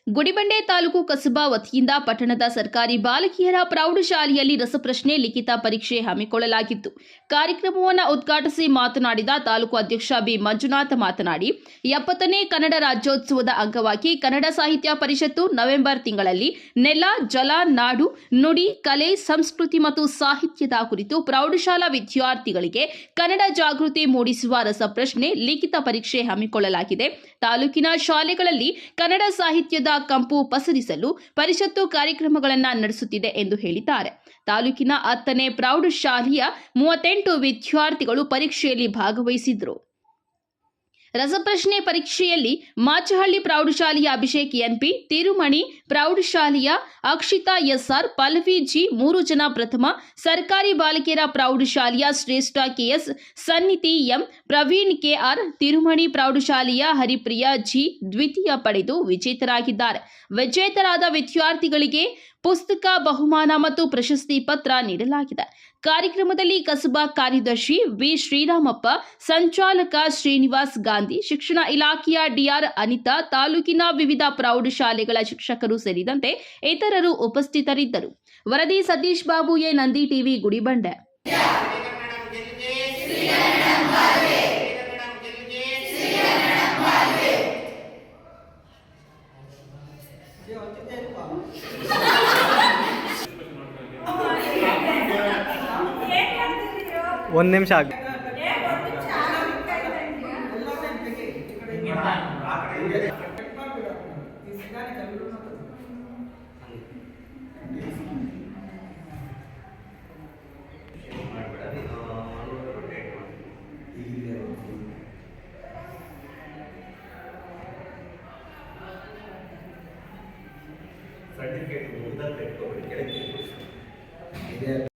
ಗುಡಿಬಂಡೆ ತಾಲೂಕು ಕಸಬಾ ವತಿಯಿಂದ ಪಟ್ಟಣದ ಸರ್ಕಾರಿ ಬಾಲಕಿಯರ ಪ್ರೌಢಶಾಲೆಯಲ್ಲಿ ರಸಪ್ರಶ್ನೆ ಲಿಖಿತ ಪರೀಕ್ಷೆ ಹಮ್ಮಿಕೊಳ್ಳಲಾಗಿತ್ತು. ಕಾರ್ಯಕ್ರಮವನ್ನು ಉದ್ಘಾಟಿಸಿ ಮಾತನಾಡಿದ ತಾಲೂಕು ಅಧ್ಯಕ್ಷ ಬಿ ಮಂಜುನಾಥ್ ಮಾತನಾಡಿ 70ನೇ ಕನ್ನಡ ರಾಜ್ಯೋತ್ಸವದ ಅಂಗವಾಗಿ ಕನ್ನಡ ಸಾಹಿತ್ಯ ಪರಿಷತ್ತು ನವೆಂಬರ್ ತಿಂಗಳಲ್ಲಿ ನೆಲ, ಜಲ, ನಾಡು, ನುಡಿ, ಕಲೆ, ಸಂಸ್ಕೃತಿ ಮತ್ತು ಸಾಹಿತ್ಯದ ಕುರಿತು ಪ್ರೌಢಶಾಲಾ ವಿದ್ಯಾರ್ಥಿಗಳಿಗೆ ಕನ್ನಡ ಜಾಗೃತಿ ಮೂಡಿಸುವ ರಸಪ್ರಶ್ನೆ ಲಿಖಿತ ಪರೀಕ್ಷೆ ಹಮ್ಮಿಕೊಳ್ಳಲಾಗಿದೆ. ತಾಲೂಕಿನ ಶಾಲೆಗಳಲ್ಲಿ ಕನ್ನಡ ಸಾಹಿತ್ಯದ ಕಂಪು ಪಸರಿಸಲು ಪರಿಷತ್ತು ಕಾರ್ಯಕ್ರಮಗಳನ್ನು ನಡೆಸುತ್ತಿದೆ ಎಂದು ಹೇಳಿದ್ದಾರೆ. ತಾಲೂಕಿನ 10ನೇ ಪ್ರೌಢಶಾಲೆಯ 38 ವಿದ್ಯಾರ್ಥಿಗಳು ಪರೀಕ್ಷೆಯಲ್ಲಿ ಭಾಗವಹಿಸಿದ್ದರು. ರಸಪ್ರಶ್ನೆ ಪರೀಕ್ಷೆಯಲ್ಲಿ ಮಾಚಹಳ್ಳಿ ಪ್ರೌಢಶಾಲೆಯ ಅಭಿಷೇಕ್ ಎನ್ಪಿ, ತಿರುಮಣಿ ಪ್ರೌಢಶಾಲೆಯ ಅಕ್ಷಿತಾ ಎಸ್ಆರ್, ಪಲ್ಲವಿ ಜಿ 3 ಜನ ಪ್ರಥಮ, ಸರ್ಕಾರಿ ಬಾಲಕಿಯರ ಪ್ರೌಢಶಾಲೆಯ ಶ್ರೇಷ್ಠ KS, ಸನ್ನಿತಿ M, Praveen K R, Tirumani ಪ್ರೌಢಶಾಲೆಯ ಹರಿಪ್ರಿಯಾ ಜಿ ದ್ವಿತೀಯ ಪಡೆದು ವಿಜೇತರಾಗಿದ್ದಾರೆ. ವಿಜೇತರಾದ ವಿದ್ಯಾರ್ಥಿಗಳಿಗೆ ಪುಸ್ತಕ, ಬಹುಮಾನ ಮತ್ತು ಪ್ರಶಸ್ತಿ ಪತ್ರ ನೀಡಲಾಗಿದೆ. ಕಾರ್ಯಕ್ರಮದಲ್ಲಿ ಕಸಬಾ ಕಾರ್ಯದರ್ಶಿ ವಿ ಶ್ರೀರಾಮಪ್ಪ, ಸಂಚಾಲಕ ಶ್ರೀನಿವಾಸ್ ಗಾಂಧಿ, ಶಿಕ್ಷಣ ಇಲಾಖೆಯ ಡಿಆರ್ ಅನಿತಾ, ತಾಲೂಕಿನ ವಿವಿಧ ಪ್ರೌಢಶಾಲೆಗಳ ಶಿಕ್ಷಕರು ಸೇರಿದಂತೆ ಇತರರು ಉಪಸ್ಥಿತರಿದ್ದರು. ವರದಿ ಸತೀಶ್ ಬಾಬು, ಎ ನಂದಿ ಟಿವಿ, ಗುಡಿಬಂಡೆ. ಒಂದು ನಿಮಿಷ ಆಗ ಸರ್ಟಿಫಿಕೇಟ್